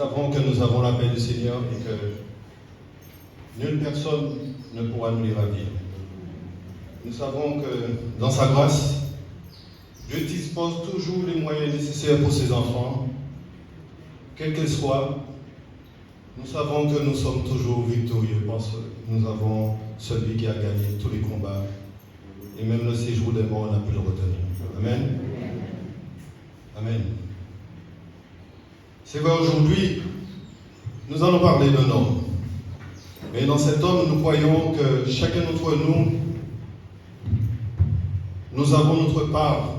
Nous savons que nous avons la paix du Seigneur et que nulle personne ne pourra nous les ravir. Nous savons que dans sa grâce, Dieu dispose toujours les moyens nécessaires pour ses enfants, quels qu'ils soient. Nous savons que nous sommes toujours victorieux parce que nous avons celui qui a gagné tous les combats et même le séjour des morts, on a pu le retenir. Amen. Amen. C'est vrai, aujourd'hui, nous allons parler d'un homme. Mais dans cet homme, nous croyons que chacun d'entre nous, nous avons notre part.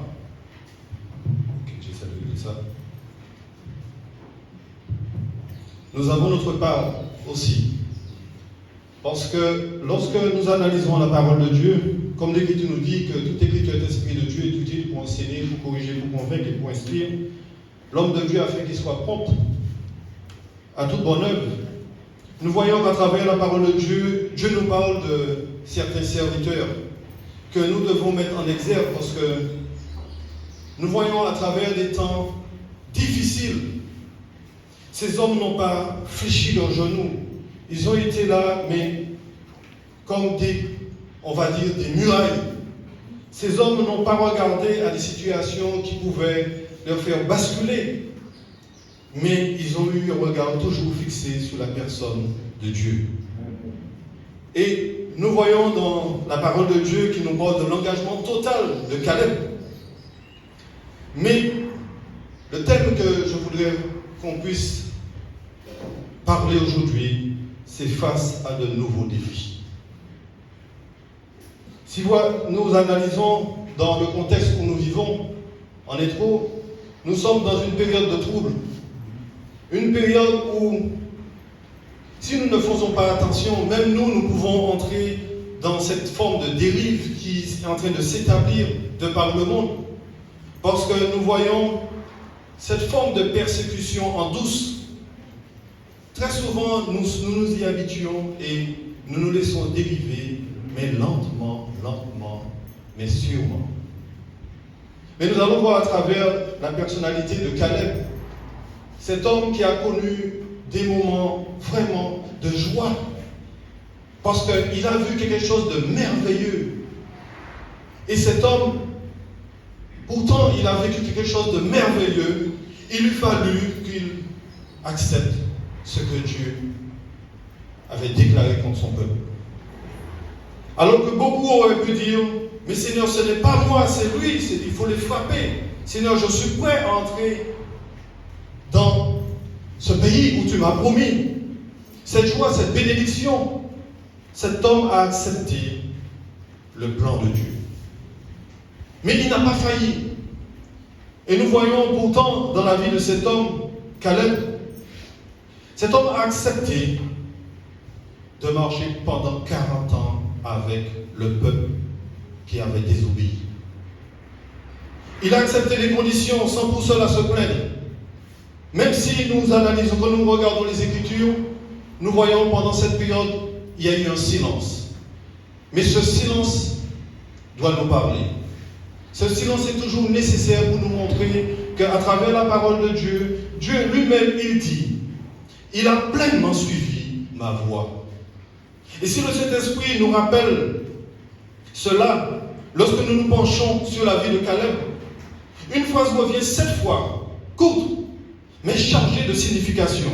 J'essaie de dire ça. Nous avons notre part aussi. Parce que lorsque nous analysons la parole de Dieu, comme l'Écriture nous dit que toute écriture est inspirée de Dieu, est utile pour enseigner, pour corriger, pour convaincre et pour instruire, l'homme de Dieu a fait qu'il soit prompt à toute bonne œuvre. Nous voyons qu'à travers la parole de Dieu, Dieu nous parle de certains serviteurs que nous devons mettre en exergue parce que nous voyons à travers des temps difficiles, ces hommes n'ont pas fléchi leurs genoux. Ils ont été là, mais comme on va dire, des murailles. Ces hommes n'ont pas regardé à des situations qui pouvaient leur faire basculer, mais ils ont eu un regard toujours fixé sur la personne de Dieu. Et nous voyons dans la parole de Dieu qui nous parle de l'engagement total de Caleb. Mais le thème que je voudrais qu'on puisse parler aujourd'hui, c'est face à de nouveaux défis. Si nous analysons dans le contexte où nous vivons, en Étro, nous sommes dans une période de trouble. Une période où, si nous ne faisons pas attention, même nous pouvons entrer dans cette forme de dérive qui est en train de s'établir de par le monde. Parce que nous voyons cette forme de persécution en douce. Très souvent, nous nous y habituons et nous nous laissons dériver, mais lentement, mais sûrement. Mais nous allons voir à travers la personnalité de Caleb, cet homme qui a connu des moments vraiment de joie, parce qu'il a vu quelque chose de merveilleux. Et cet homme, pourtant il a vécu quelque chose de merveilleux, il lui fallu qu'il accepte ce que Dieu avait déclaré contre son peuple. Alors que beaucoup auraient pu dire, mais Seigneur, ce n'est pas moi, c'est lui, il faut les frapper. Seigneur, je suis prêt à entrer dans ce pays où tu m'as promis. Cette joie, cette bénédiction, cet homme a accepté le plan de Dieu. Mais il n'a pas failli. Et nous voyons pourtant dans la vie de cet homme, Caleb, cet homme a accepté de marcher pendant 40 ans avec le peuple qui avait désobéi. Il a accepté les conditions sans pour cela se plaindre. Même si nous analysons, quand nous regardons les Écritures, nous voyons pendant cette période, il y a eu un silence. Mais ce silence doit nous parler. Ce silence est toujours nécessaire pour nous montrer qu'à travers la parole de Dieu, Dieu lui-même, il dit, il a pleinement suivi ma voie. Et si le Saint-Esprit nous rappelle cela, lorsque nous nous penchons sur la vie de Caleb, une phrase revient 7 fois, courte, mais chargée de signification.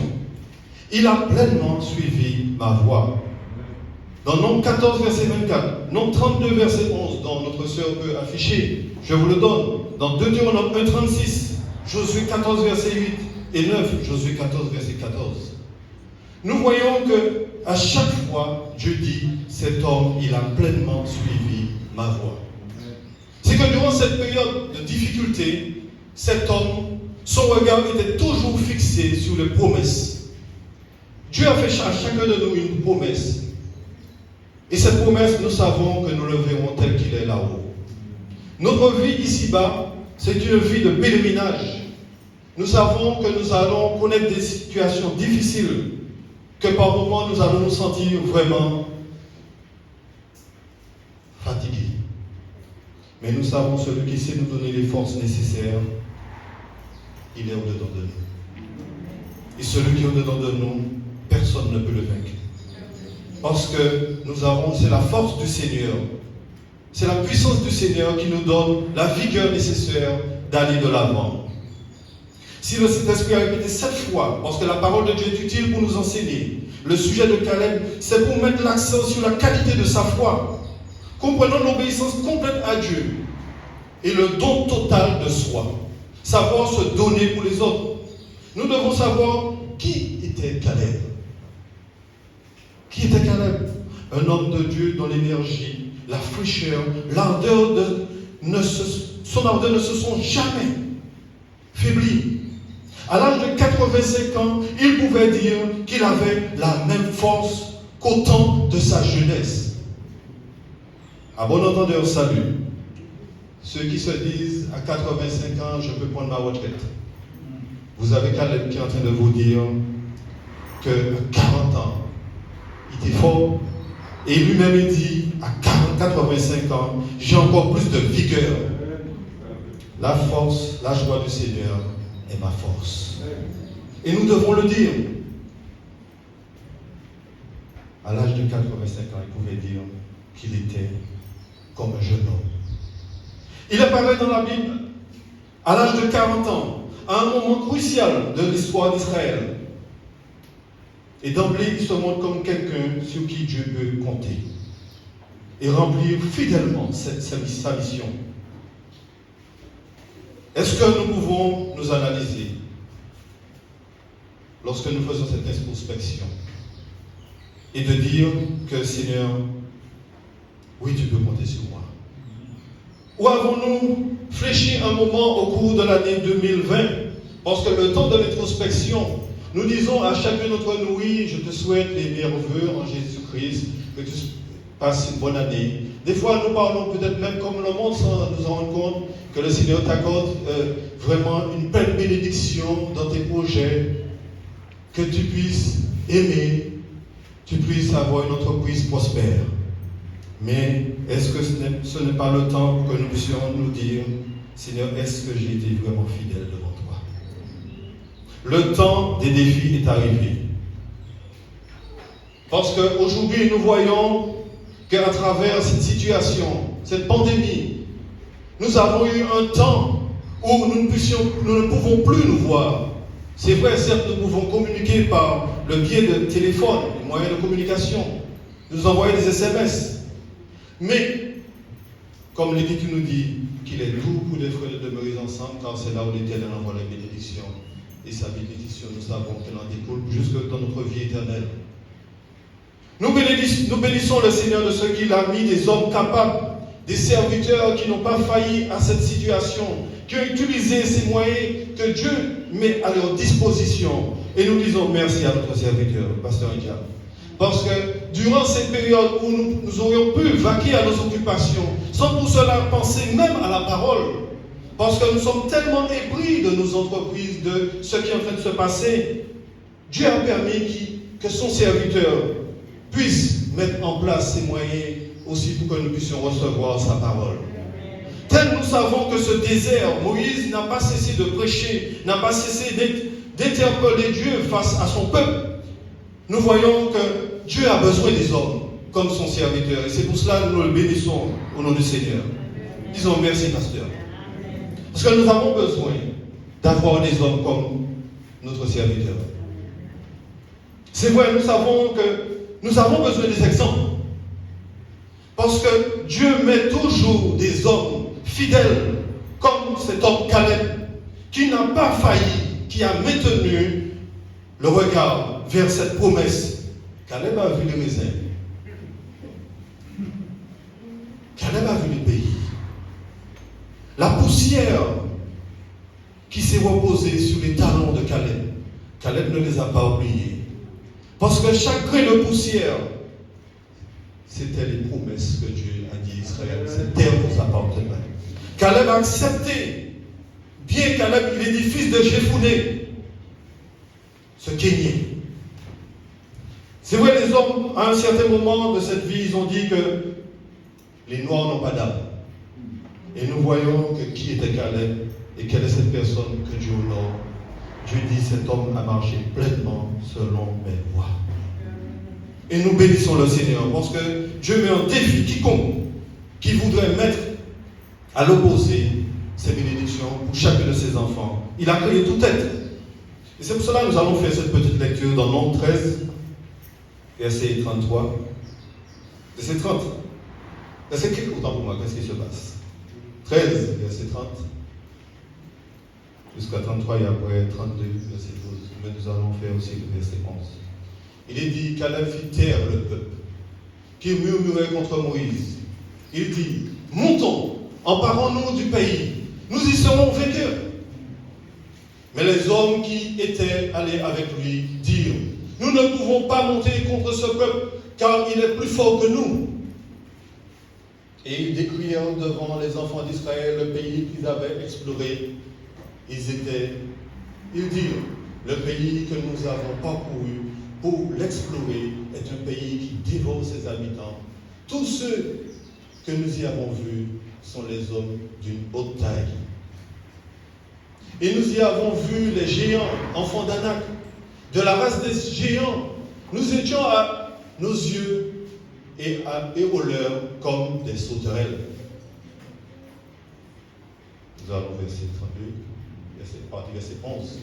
Il a pleinement suivi ma voie. Dans Nombre 14, verset 24, Nombre 32, verset 11, dont notre sœur peut afficher, je vous le donne. Dans Deutéronome 1, 36, Josué 14, verset 8 et 9, Josué 14, verset 14. Nous voyons que à chaque fois, Dieu dit, cet homme, il a pleinement suivi ma voie. C'est que durant cette période de difficulté, cet homme, son regard était toujours fixé sur les promesses. Dieu a fait à chacun de nous une promesse. Et cette promesse, nous savons que nous le verrons tel qu'il est là-haut. Notre vie ici-bas, c'est une vie de pèlerinage. Nous savons que nous allons connaître des situations difficiles, que par moments nous allons nous sentir vraiment fatigués. Mais nous savons celui qui sait nous donner les forces nécessaires, il est au-dedans de nous. Et celui qui est au-dedans de nous, personne ne peut le vaincre. Parce que c'est la force du Seigneur. C'est la puissance du Seigneur qui nous donne la vigueur nécessaire d'aller de l'avant. Si le Saint-Esprit a répété 7 fois, parce que la parole de Dieu est utile pour nous enseigner, le sujet de Caleb, c'est pour mettre l'accent sur la qualité de sa foi. Comprenons l'obéissance complète à Dieu et le don total de soi. Savoir se donner pour les autres. Nous devons savoir qui était Caleb. Qui était Caleb? Un homme de Dieu dont l'énergie, la fraîcheur, son ardeur ne se sont jamais faiblis. À l'âge de 85 ans, il pouvait dire qu'il avait la même force qu'au temps de sa jeunesse. À bon entendeur, salut. Ceux qui se disent à 85 ans, je peux prendre ma retraite. Vous avez Caleb qui est en train de vous dire qu'à 40 ans, il était fort. Et lui-même, il dit, à 85 ans, j'ai encore plus de vigueur. La force, la joie du Seigneur est ma force. Et nous devons le dire. À l'âge de 85 ans, il pouvait dire qu'il était comme un jeune homme. Il apparaît dans la Bible à l'âge de 40 ans, à un moment crucial de l'histoire d'Israël. Et d'emblée, il se montre comme quelqu'un sur qui Dieu peut compter et remplir fidèlement sa mission. Est-ce que nous pouvons nous analyser lorsque nous faisons cette introspection et de dire que Seigneur, oui, tu peux compter sur moi? Ou avons-nous fléchi un moment au cours de l'année 2020? Parce que le temps de l'introspection, nous disons à chacun d'entre nous, oui, je te souhaite les meilleurs vœux en Jésus-Christ, que tu passes une bonne année. Des fois, nous parlons peut-être même comme le monde sans nous en rendre compte que le Seigneur t'accorde vraiment une pleine bénédiction dans tes projets, que tu puisses aimer, tu puisses avoir une entreprise prospère. Mais est-ce que ce n'est pas le temps pour que nous puissions nous dire, Seigneur, est-ce que j'ai été vraiment fidèle devant toi? Le temps des défis est arrivé. Parce qu'aujourd'hui, nous voyons qu'à travers cette situation, cette pandémie, nous avons eu un temps où nous ne pouvons plus nous voir. C'est vrai, certes, nous pouvons communiquer par le biais de téléphone, des moyens de communication, nous envoyer des SMS. Mais, comme l'Écriture nous dit, qu'il est doux pour des frères de demeurer ensemble, car c'est là où l'Éternel envoie la bénédiction. Et sa bénédiction, nous savons qu'elle en découle jusque dans notre vie éternelle. Nous bénissons le Seigneur de ce qu'il a mis des hommes capables, des serviteurs qui n'ont pas failli à cette situation, qui ont utilisé ces moyens que Dieu met à leur disposition. Et nous disons merci à notre serviteur, Pasteur Idia. Parce que durant cette période où nous aurions pu vaquer à nos occupations, sans pour cela penser même à la parole, parce que nous sommes tellement épris de nos entreprises, de ce qui est en train de se passer, Dieu a permis que son serviteur puisse mettre en place ces moyens aussi pour que nous puissions recevoir sa parole. Tel nous savons que ce désert, Moïse n'a pas cessé de prêcher, n'a pas cessé d'interpeller Dieu face à son peuple. Nous voyons que Dieu a besoin des hommes comme son serviteur. Et c'est pour cela que nous le bénissons au nom du Seigneur. Disons merci, pasteur. Parce que nous avons besoin d'avoir des hommes comme notre serviteur. C'est vrai, nous savons que nous avons besoin des exemples. Parce que Dieu met toujours des hommes fidèles, comme cet homme Caleb, qui n'a pas failli, qui a maintenu le regard vers cette promesse. Caleb a vu les raisins. Caleb a vu le pays. La poussière qui s'est reposée sur les talons de Caleb. Caleb ne les a pas oubliés. Parce que chaque grain de poussière, c'était les promesses que Dieu a dit à Israël. Cette terre vous appartenait. Caleb a accepté. Bien Caleb, il est dit fils de Jéphuné, ce Kénien. C'est vrai, les hommes, à un certain moment de cette vie, ils ont dit que les Noirs n'ont pas d'âme. Et nous voyons que qui était Caleb et quelle est cette personne que Dieu honore. Dieu dit, cet homme a marché pleinement selon mes voies. Et nous bénissons le Seigneur parce que Dieu met en défi quiconque qui voudrait mettre à l'opposé ses bénédictions pour chacun de ses enfants. Il a créé tout être. Et c'est pour cela que nous allons faire cette petite lecture dans Nombre 13, verset 33. Verset 30. Verset quel autant pour moi, qu'est-ce qui se passe? 13, verset 30. Jusqu'à 33 et après 32, verset 12. Mais nous allons faire aussi le verset 11. Il est dit qu'Allah fit taire le peuple qui murmurait contre Moïse. Il dit, montons, emparons-nous du pays, nous y serons vainqueurs. Mais les hommes qui étaient allés avec lui dirent, nous ne pouvons pas monter contre ce peuple, car il est plus fort que nous. Et ils décrièrent devant les enfants d'Israël le pays qu'ils avaient exploré. Ils dirent, le pays que nous avons parcouru pour l'explorer est un pays qui dévore ses habitants. Tous ceux que nous y avons vus sont les hommes d'une haute taille. Et nous y avons vu les géants, enfants d'Anak, de la race des géants. Nous étions à nos yeux et aux leurs comme des sauterelles. Nous allons verset 32, verset 11.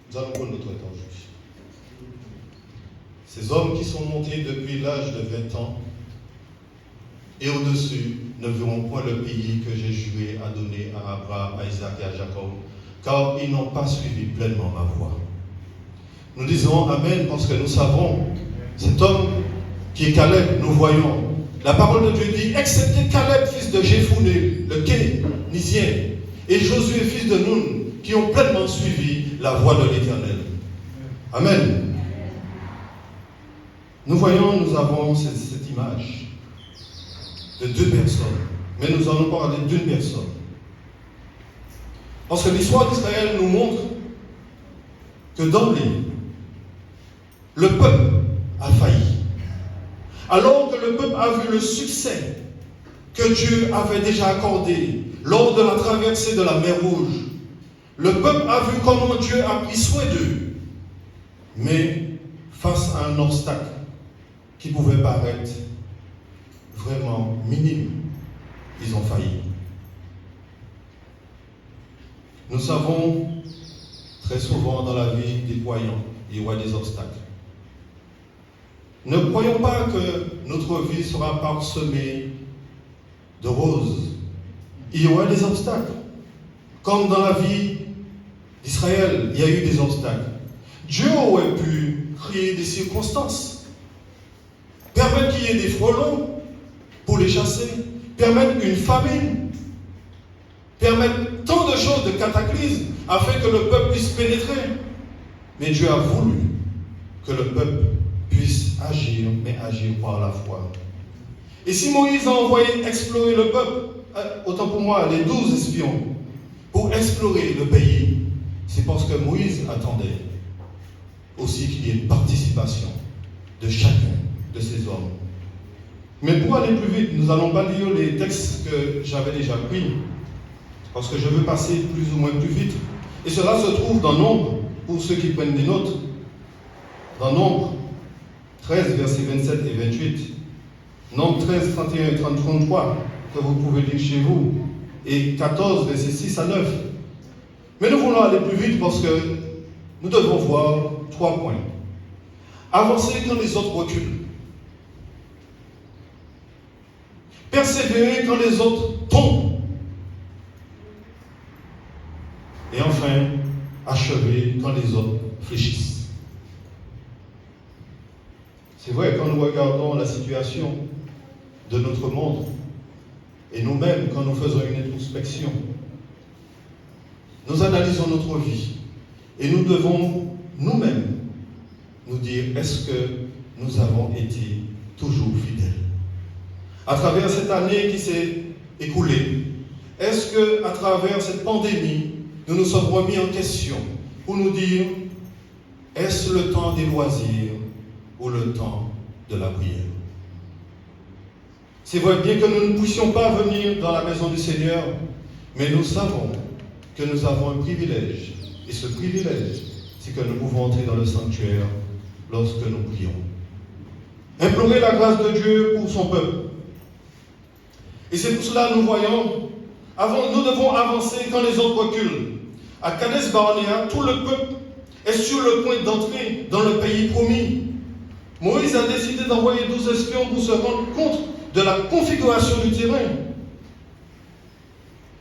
Nous allons prendre notre temps aujourd'hui. Ces hommes qui sont montés depuis l'âge de 20 ans et au-dessus ne verront point le pays que j'ai juré à donner à Abraham, à Isaac et à Jacob, car ils n'ont pas suivi pleinement ma voie. Nous disons Amen parce que nous savons, cet homme qui est Caleb, nous voyons, la parole de Dieu dit, excepté Caleb, fils de Jéphuné, le Kénisien, et Josué, fils de Nun, qui ont pleinement suivi la voie de l'Éternel. Amen. Nous voyons, nous avons cette image de deux personnes, mais nous allons parler d'une personne. Parce que l'histoire d'Israël nous montre que d'emblée, le peuple a failli. Alors que le peuple a vu le succès que Dieu avait déjà accordé lors de la traversée de la mer Rouge, le peuple a vu comment Dieu a pris soin d'eux. Mais face à un obstacle qui pouvait paraître vraiment minime, ils ont failli. Nous savons très souvent dans la vie des croyants, il y aura des obstacles. Ne croyons pas que notre vie sera parsemée de roses. Il y aura des obstacles. Comme dans la vie d'Israël, il y a eu des obstacles. Dieu aurait pu créer des circonstances, permettre qu'il y ait des frelons pour les chasser, permettre une famine, permettre tant de choses, de cataclysmes, afin que le peuple puisse pénétrer. Mais Dieu a voulu que le peuple puisse agir, mais agir par la foi. Et si Moïse a envoyé explorer le peuple, autant pour moi, les 12 espions, pour explorer le pays, c'est parce que Moïse attendait aussi qu'il y ait une participation de chacun de ces hommes. Mais pour aller plus vite, nous n'allons pas lire les textes que j'avais déjà pris, parce que je veux passer plus ou moins plus vite. Et cela se trouve dans Nombre, pour ceux qui prennent des notes, dans Nombre 13, versets 27 et 28, Nombre 13, 31 et 33, que vous pouvez lire chez vous, et 14, versets 6 à 9. Mais nous voulons aller plus vite parce que nous devons voir 3 points. Avancer quand les autres reculent. Persévérer quand les autres tombent. Et enfin, achever quand les autres fléchissent. C'est vrai, quand nous regardons la situation de notre monde, et nous-mêmes, quand nous faisons une introspection, nous analysons notre vie, et nous devons nous-mêmes nous dire, est-ce que nous avons été toujours fidèles? À travers cette année qui s'est écoulée, est-ce que, à travers cette pandémie, nous nous sommes remis en question pour nous dire, est-ce le temps des loisirs ou le temps de la prière? C'est vrai, bien que nous ne puissions pas venir dans la maison du Seigneur, mais nous savons que nous avons un privilège. Et ce privilège, c'est que nous pouvons entrer dans le sanctuaire lorsque nous prions. Implorer la grâce de Dieu pour son peuple. Et c'est pour cela que nous voyons, nous devons avancer quand les autres reculent. À Kadesh Barnea, tout le peuple est sur le point d'entrer dans le pays promis. Moïse a décidé d'envoyer 12 espions pour se rendre compte de la configuration du terrain.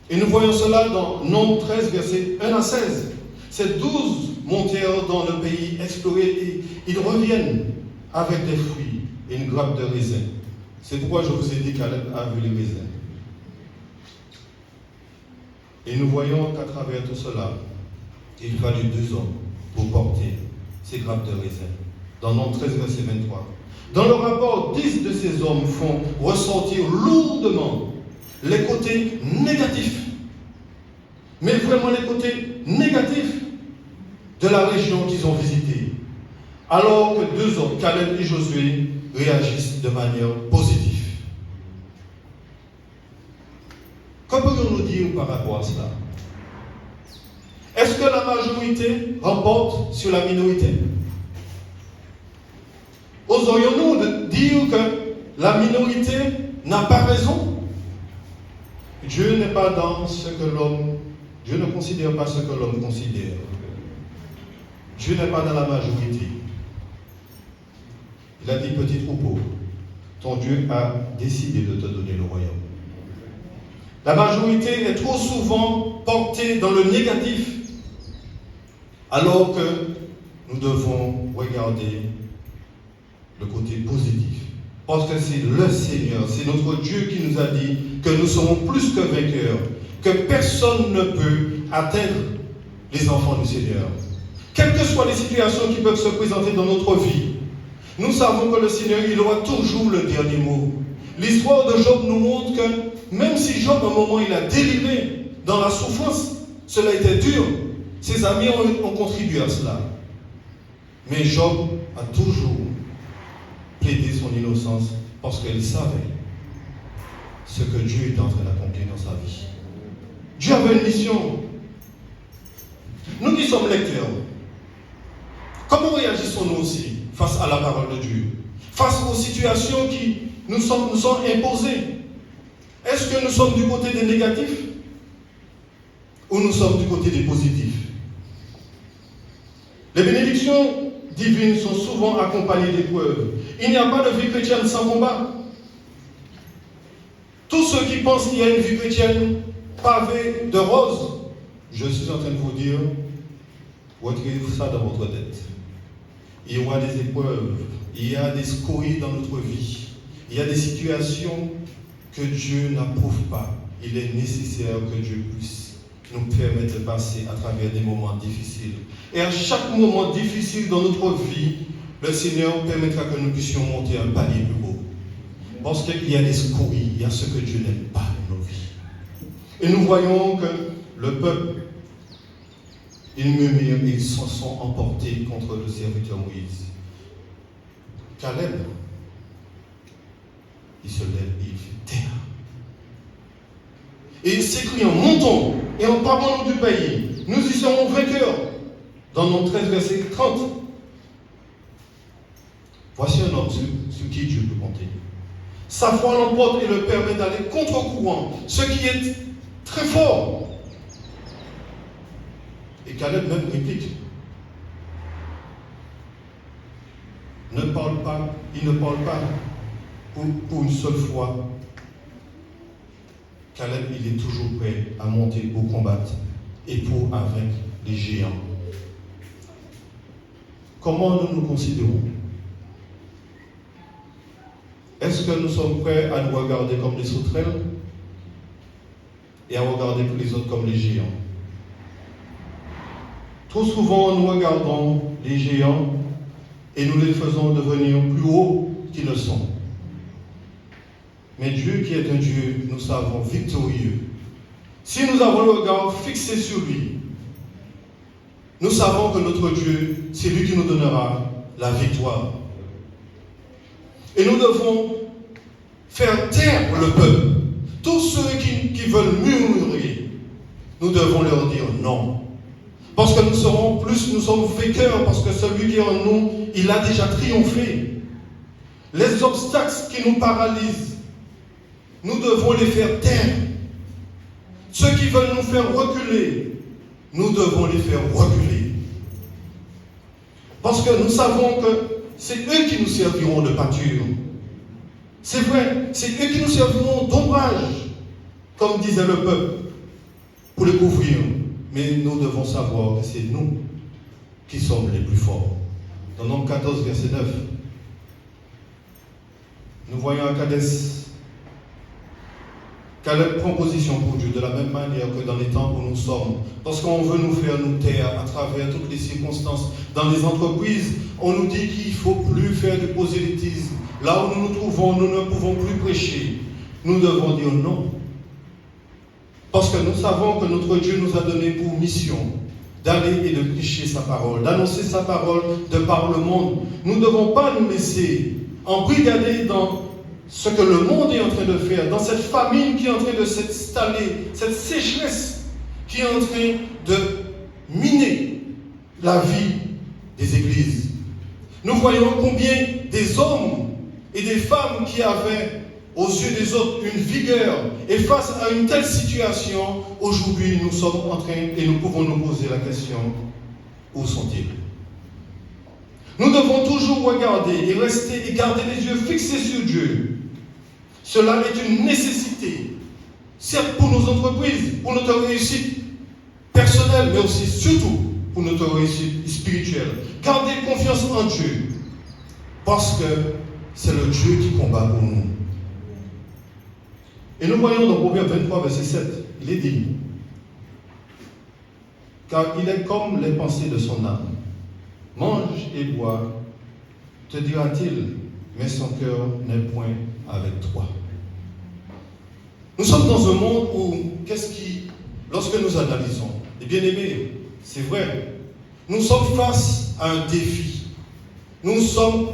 Et nous voyons cela dans Nombre 13, versets 1 à 16. Ces 12 montèrent dans le pays exploré et ils reviennent avec des fruits et une grappe de raisins. C'est pourquoi je vous ai dit qu'Alep a vu les raisins. Et nous voyons qu'à travers tout cela, il fallut 2 hommes pour porter ces grappes de raisins. Dans Nombre 13, verset 23. Dans le rapport, 10 de ces hommes font ressortir lourdement les côtés négatifs, mais vraiment les côtés négatifs de la région qu'ils ont visitée, alors que 2 hommes, Caleb et Josué, réagissent de manière positive. Que pourrions-nous dire par rapport à cela? Est-ce que la majorité remporte sur la minorité? Oserions-nous dire que la minorité n'a pas raison? Dieu n'est pas dans ce que l'homme, Dieu ne considère pas ce que l'homme considère. Dieu n'est pas dans la majorité. Il a dit, petit troupeau, ton Dieu a décidé de te donner le royaume. La majorité est trop souvent portée dans le négatif, alors que nous devons regarder le côté positif. Parce que c'est le Seigneur, c'est notre Dieu qui nous a dit que nous serons plus que vainqueurs, que personne ne peut atteindre les enfants du Seigneur. Quelles que soient les situations qui peuvent se présenter dans notre vie, nous savons que le Seigneur, il aura toujours le dernier mot. L'histoire de Job nous montre que même si Job, à un moment, il a délivré dans la souffrance, cela était dur, ses amis ont contribué à cela. Mais Job a toujours plaidé son innocence parce qu'il savait ce que Dieu est en train d'accomplir dans sa vie. Dieu avait une mission. Nous qui sommes lecteurs, comment réagissons-nous aussi face à la parole de Dieu, face aux situations qui nous sont imposées? Est-ce que nous sommes du côté des négatifs ou nous sommes du côté des positifs? Les bénédictions divines sont souvent accompagnées d'épreuves. Il n'y a pas de vie chrétienne sans combat. Tous ceux qui pensent qu'il y a une vie chrétienne pavée de roses, je suis en train de vous dire, retirez ça dans votre tête. Il y aura des épreuves, il y a des scories dans notre vie, il y a des situations que Dieu n'approuve pas. Il est nécessaire que Dieu puisse nous permettre de passer à travers des moments difficiles. Et à chaque moment difficile dans notre vie, le Seigneur permettra que nous puissions monter un palier plus haut. Parce qu'il y a des scories, il y a ce que Dieu n'aime pas dans nos vies. Et nous voyons que le peuple, ils murmurent et ils se sont emportés contre le serviteur Moïse. Caleb, il se lève et il fait terre. Et il s'écrie en montons et en parlant du pays, nous y serons vainqueurs. Dans Nombre 13, verset 30. Voici un homme sur qui Dieu peut compter. Sa foi l'emporte et le permet d'aller contre-courant, ce qui est très fort. Et Caleb même réplique. Il ne parle pas pour une seule fois. Caleb, il est toujours prêt à monter pour combattre et pour vaincre les géants. Comment nous nous considérons? Est-ce que nous sommes prêts à nous regarder comme des sauterelles et à regarder tous les autres comme les géants? Trop souvent, nous regardons les géants et nous les faisons devenir plus hauts qu'ils ne sont. Mais Dieu qui est un Dieu, nous savons, victorieux. Si nous avons le regard fixé sur lui, nous savons que notre Dieu, c'est lui qui nous donnera la victoire. Et nous devons faire taire le peuple. Tous ceux qui veulent murmurer, nous devons leur dire non. Parce que nous sommes vainqueurs, parce que celui qui est en nous, il a déjà triomphé. Les obstacles qui nous paralysent, nous devons les faire taire. Ceux qui veulent nous faire reculer, nous devons les faire reculer. Parce que nous savons que c'est eux qui nous serviront de pâture. C'est vrai, c'est eux qui nous serviront d'ombrage, comme disait le peuple, pour les couvrir. Mais nous devons savoir que c'est nous qui sommes les plus forts. Dans Nombre 14, verset 9, nous voyons à Kadès, Caleb prend position pour Dieu de la même manière que dans les temps où nous sommes. Lorsqu'on veut nous faire nous taire à travers toutes les circonstances, dans les entreprises, on nous dit qu'il ne faut plus faire du prosélytisme. Là où nous nous trouvons, nous ne pouvons plus prêcher. Nous devons dire non. Parce que nous savons que notre Dieu nous a donné pour mission d'aller et de prêcher sa parole, d'annoncer sa parole de par le monde. Nous ne devons pas nous laisser embrigader dans ce que le monde est en train de faire, dans cette famine qui est en train de s'installer, cette sécheresse qui est en train de miner la vie des églises. Nous voyons combien des hommes et des femmes qui avaient aux yeux des autres une vigueur, et face à une telle situation, aujourd'hui nous sommes en train et nous pouvons nous poser la question, où sont-ils? Nous devons toujours regarder et rester et garder les yeux fixés sur Dieu. Cela est une nécessité, certes pour nos entreprises, pour notre réussite personnelle, mais aussi surtout pour notre réussite spirituelle. Gardez confiance en Dieu, parce que c'est le Dieu qui combat pour nous. Et nous voyons dans Proverbe 23, verset 7, il est dit, car il est comme les pensées de son âme. Mange et bois, te dira-t-il, mais son cœur n'est point avec toi. Nous sommes dans un monde où, lorsque nous analysons, et bien aimés, c'est vrai, nous sommes face à un défi. Nous sommes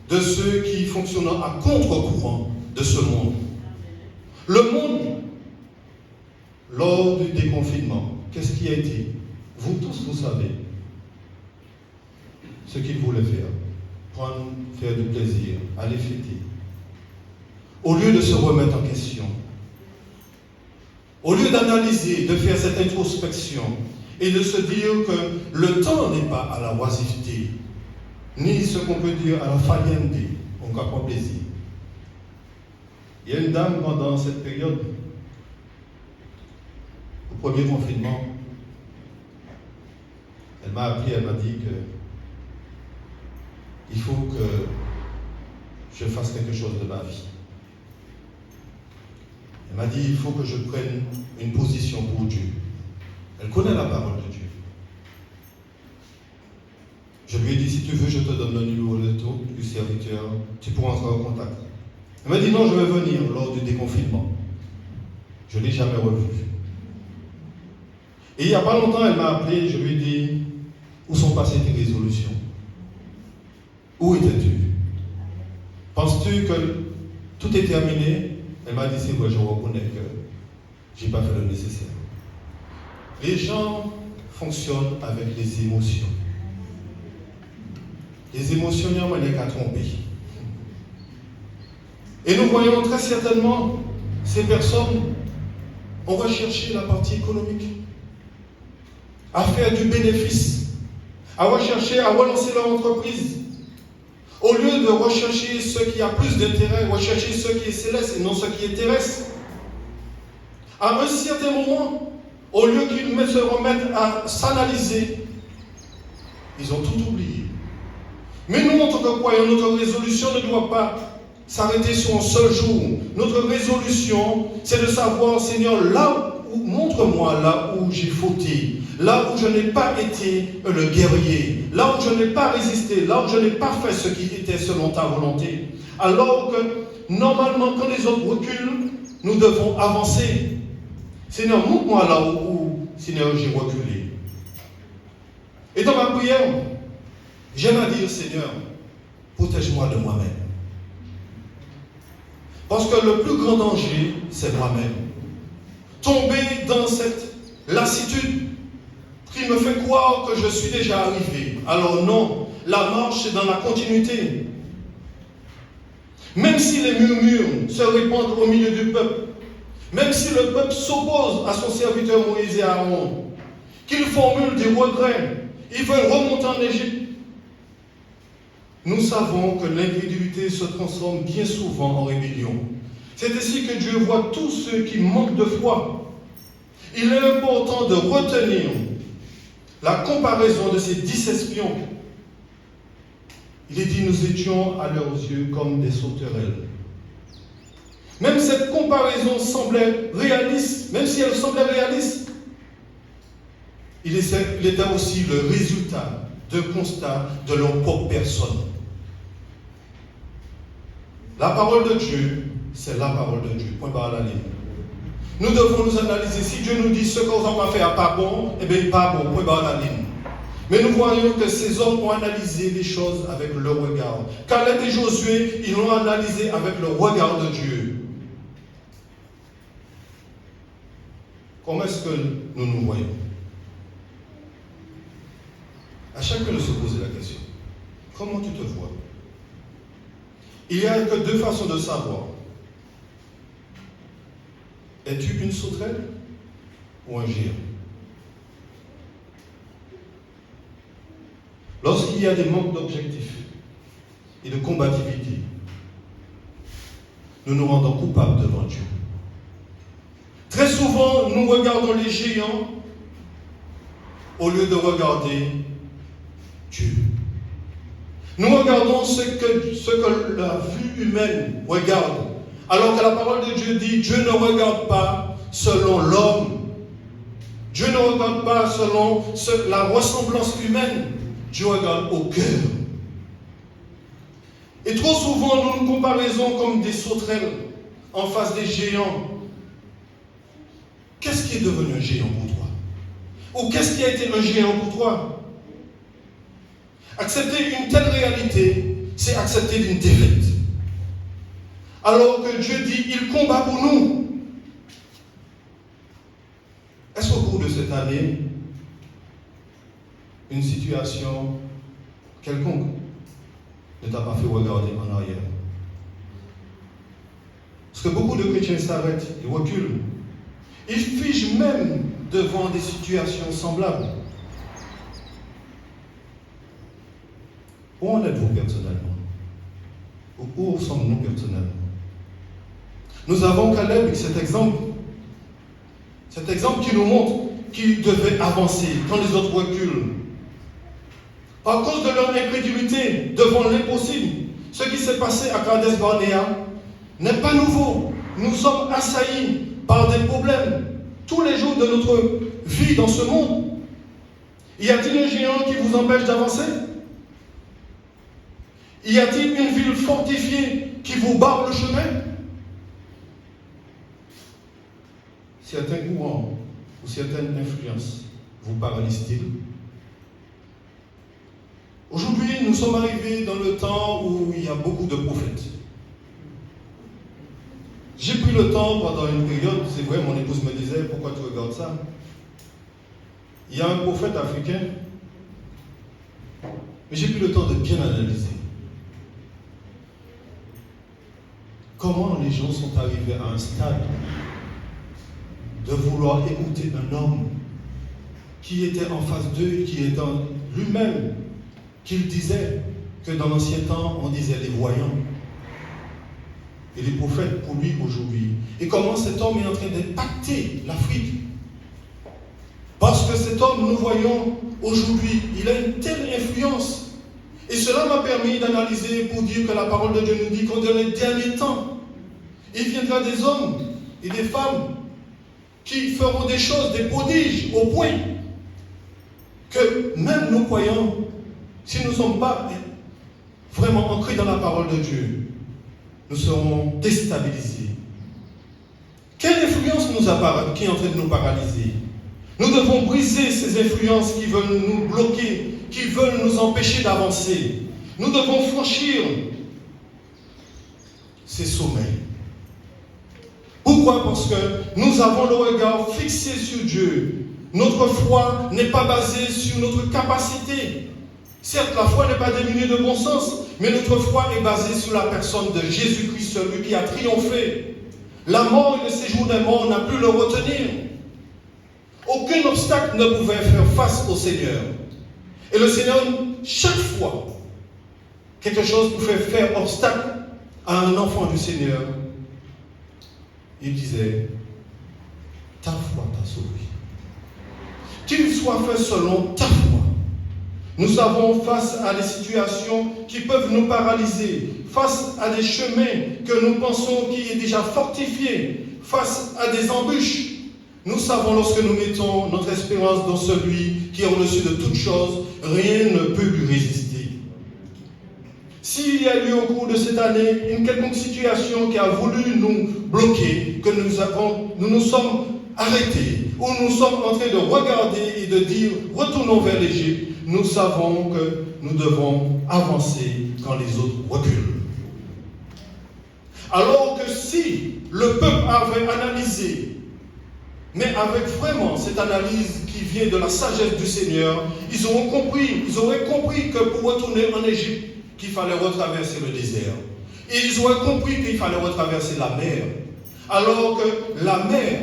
de ceux qui fonctionnent à contre-courant de ce monde. Le monde, lors du déconfinement, qu'est-ce qui a été? Vous tous, vous savez ce qu'il voulait faire. Faire du plaisir, aller fêter. Au lieu de se remettre en question, au lieu d'analyser, de faire cette introspection et de se dire que le temps n'est pas à la oisiveté, ni ce qu'on peut dire à la faliente, on n'a pas plaisir. Il y a une dame pendant cette période, au premier confinement, elle m'a appelé, elle m'a dit que il faut que je fasse quelque chose de ma vie. Elle m'a dit, il faut que je prenne une position pour Dieu. Elle connaît la parole de Dieu. Je lui ai dit, si tu veux, je te donne le numéro du serviteur, tu pourras entrer en contact. Elle m'a dit, non, je vais venir lors du déconfinement. Je ne l'ai jamais revu. Et il n'y a pas longtemps, elle m'a appelé, je lui ai dit, où sont passées tes résolutions? Où étais-tu? Penses-tu que tout est terminé? Elle m'a dit, c'est vrai, je reconnais que je n'ai pas fait le nécessaire. Les gens fonctionnent avec les émotions. Les émotions, il n'y a qu'à tromper. Et nous voyons très certainement ces personnes ont recherché la partie économique, à faire du bénéfice, à rechercher, à relancer leur entreprise. Au lieu de rechercher ce qui a plus d'intérêt, rechercher ce qui est céleste et non ce qui est terrestre. À un certain moment, au lieu qu'ils se remettent à s'analyser, ils ont tout oublié. Mais nous, en tant que croyants, notre résolution ne doit pas s'arrêter sur un seul jour. Notre résolution, c'est de savoir, Seigneur, là où, montre-moi là où j'ai fauté. Là où je n'ai pas été le guerrier, là où je n'ai pas résisté, là où je n'ai pas fait ce qui était selon ta volonté. Alors que, normalement, quand les autres reculent, nous devons avancer. Seigneur, montre-moi là où Seigneur, j'ai reculé. Et dans ma prière, j'aime à dire, Seigneur, protège-moi de moi-même. Parce que le plus grand danger, c'est moi-même. Tomber dans cette lassitude qui me fait croire que je suis déjà arrivé. Alors non, la marche est dans la continuité. Même si les murmures se répandent au milieu du peuple, même si le peuple s'oppose à son serviteur Moïse et Aaron, qu'ils formulent des regrets, ils veulent remonter en Égypte, nous savons que l'incrédulité se transforme bien souvent en rébellion. C'est ainsi que Dieu voit tous ceux qui manquent de foi. Il est important de retenir la comparaison de ces 10 espions. Il est dit, nous étions à leurs yeux comme des sauterelles. Même cette comparaison semblait réaliste, même si elle semblait réaliste, il était aussi le résultat d'un constat de leur propre personne. La parole de Dieu, c'est la parole de Dieu. Point barre la ligne. Nous devons nous analyser. Si Dieu nous dit ce qu'on va faire n'est pas bon, eh bien, pas bon. Point barre la ligne. Mais nous voyons que ces hommes ont analysé les choses avec leur regard. Caleb et Josué, ils l'ont analysé avec le regard de Dieu. Comment est-ce que nous nous voyons? À chacun de se poser la question. Comment tu te vois? Il n'y a que deux façons de savoir. Es-tu une sauterelle ou un géant? Lorsqu'il y a des manques d'objectifs et de combativité, nous nous rendons coupables devant Dieu. Très souvent, nous regardons les géants au lieu de regarder Dieu. Nous regardons ce que la vue humaine regarde, alors que la parole de Dieu dit, Dieu ne regarde pas selon l'homme. Dieu ne regarde pas selon la ressemblance humaine. Dieu regarde au cœur. Et trop souvent, nous nous comparons comme des sauterelles en face des géants. Qu'est-ce qui est devenu un géant pour toi? Ou qu'est-ce qui a été un géant pour toi? Accepter une telle réalité, c'est accepter une défaite. Alors que Dieu dit, il combat pour nous. Est-ce qu'au cours de cette année, une situation quelconque ne t'a pas fait regarder en arrière? Parce que beaucoup de chrétiens s'arrêtent, ils reculent. Ils figent même devant des situations semblables. Où en êtes-vous personnellement? Où sommes-nous personnellement? Nous avons Caleb, cet exemple qui nous montre qu'il devait avancer quand les autres reculent. À cause de leur incrédulité devant l'impossible, ce qui s'est passé à Kadesh Barnéa n'est pas nouveau. Nous sommes assaillis par des problèmes tous les jours de notre vie dans ce monde. Y a-t-il un géant qui vous empêche d'avancer? Y a-t-il une ville fortifiée qui vous barre le chemin? Certains courants ou certaines influences vous paralysent-ils? Aujourd'hui, nous sommes arrivés dans le temps où il y a beaucoup de prophètes. J'ai pris le temps pendant une période, c'est vrai, mon épouse me disait, pourquoi tu regardes ça? Il y a un prophète africain, mais j'ai pris le temps de bien analyser. Comment les gens sont arrivés à un stade de vouloir écouter un homme qui était en face d'eux, qui est dans lui-même, qu'il disait que dans l'ancien temps, on disait les voyants. Et les prophètes pour lui aujourd'hui. Et comment cet homme est en train d'impacter l'Afrique. Parce que cet homme, nous voyons aujourd'hui, il a une telle influence. Et cela m'a permis d'analyser pour dire que la parole de Dieu nous dit qu'en les derniers temps, il viendra des hommes et des femmes qui feront des choses, des prodiges, au point que même nous croyants, si nous ne sommes pas vraiment ancrés dans la parole de Dieu, nous serons déstabilisés. Quelle influence qui est en train de nous paralyser? Nous devons briser ces influences qui veulent nous bloquer, qui veulent nous empêcher d'avancer. Nous devons franchir ces sommets. Pourquoi? Parce que nous avons le regard fixé sur Dieu. notre foi n'est pas basée sur notre capacité. Certes, la foi n'est pas dénuée de bon sens, mais notre foi est basée sur la personne de Jésus-Christ, celui qui a triomphé. La mort et le séjour des morts n'a pu le retenir. Aucun obstacle ne pouvait faire face au Seigneur. Et le Seigneur, chaque fois, quelque chose pouvait faire obstacle à un enfant du Seigneur, il disait, ta foi t'a sauvé. Qu'il soit fait selon ta foi. Nous savons face à des situations qui peuvent nous paralyser, face à des chemins que nous pensons qui est déjà fortifié, face à des embûches. Nous savons lorsque nous mettons notre espérance dans celui qui est au-dessus de toutes choses, rien ne peut lui résister. S'il y a eu au cours de cette année une quelconque situation qui a voulu nous bloquer, que nous nous sommes arrêtés, ou nous sommes en train de regarder et de dire retournons vers l'Égypte, nous savons que nous devons avancer quand les autres reculent. Alors que si le peuple avait analysé, mais avec vraiment cette analyse qui vient de la sagesse du Seigneur, ils auraient compris que pour retourner en Égypte, qu'il fallait retraverser le désert. Et ils auraient compris qu'il fallait retraverser la mer. Alors que la mer,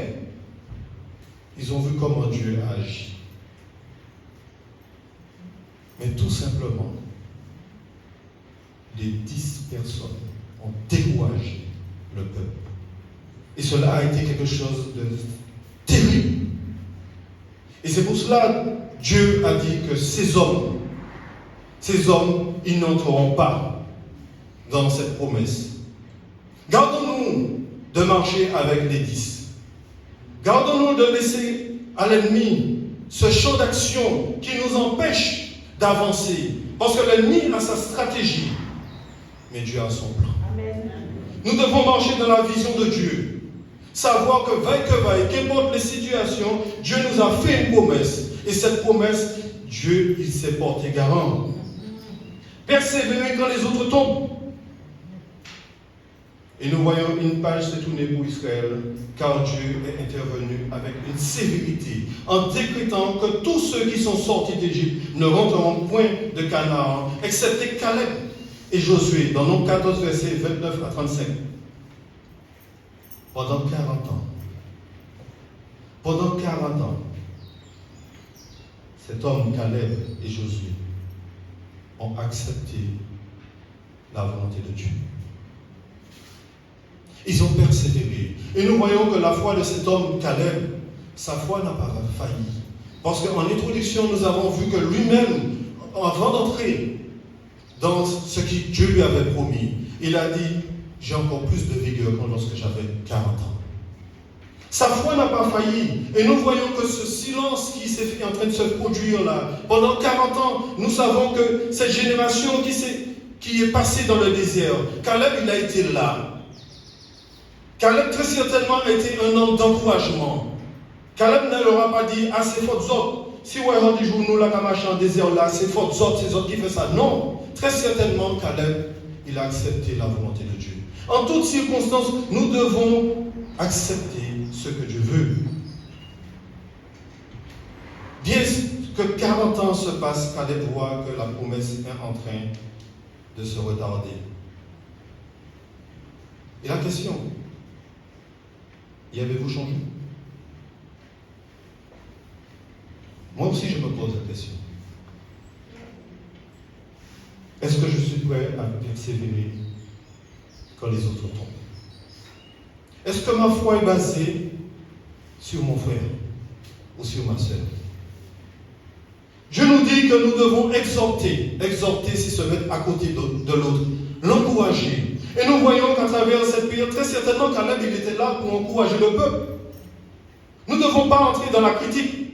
ils ont vu comment Dieu agit. Mais tout simplement, les 10 personnes ont découragé le peuple. Et cela a été quelque chose de terrible. Et c'est pour cela que Dieu a dit que ces hommes, ils n'entreront pas dans cette promesse. Gardons-nous de marcher avec les 10. Gardons-nous de laisser à l'ennemi ce champ d'action qui nous empêche d'avancer. Parce que l'ennemi a sa stratégie, mais Dieu a son plan. Amen. Nous devons marcher dans la vision de Dieu. Savoir que vaille, qu'importe les situations, Dieu nous a fait une promesse. Et cette promesse, Dieu, il s'est porté garant. Persévérer quand les autres tombent. Et nous voyons une page se tourner pour Israël, car Dieu est intervenu avec une sévérité, en décrétant que tous ceux qui sont sortis d'Égypte ne rentreront point de Canaan, excepté Caleb et Josué, dans Nombre 14, versets 29 à 35. Pendant 40 ans, cet homme, Caleb et Josué, ont accepté la volonté de Dieu. Ils ont persévéré. Et nous voyons que la foi de cet homme, Caleb, sa foi n'a pas failli. Parce qu'en introduction, nous avons vu que lui-même, avant d'entrer dans ce que Dieu lui avait promis, il a dit, j'ai encore plus de vigueur que lorsque j'avais 40 ans. Sa foi n'a pas failli. Et nous voyons que ce silence qui est en train de se produire là, pendant 40 ans, nous savons que cette génération qui est passée dans le désert, Caleb, il a été là. Caleb, très certainement, a été un homme d'encouragement. Caleb ne leur a pas dit, ah, c'est faute autres. Si vous avez des jours, nous, là, comme en désert, là, c'est faute autres, c'est autres qui font ça. Non. Très certainement, Caleb, il a accepté la volonté de Dieu. En toutes circonstances, nous devons accepter ce que Dieu veut. Bien que 40 ans se passent, Caleb voit que la promesse est en train de se retarder. Et la question, y avez-vous changé? Moi aussi, je me pose la question. Est-ce que je suis prêt à persévérer quand les autres tombent? Est-ce que ma foi est basée sur mon frère ou sur ma sœur? Dieu nous dit que nous devons exhorter. Exhorter, c'est se mettre à côté de l'autre, l'encourager. Et nous voyons qu'à travers cette période, très certainement, Caleb, il était là pour encourager le peuple. Nous ne devons pas entrer dans la critique.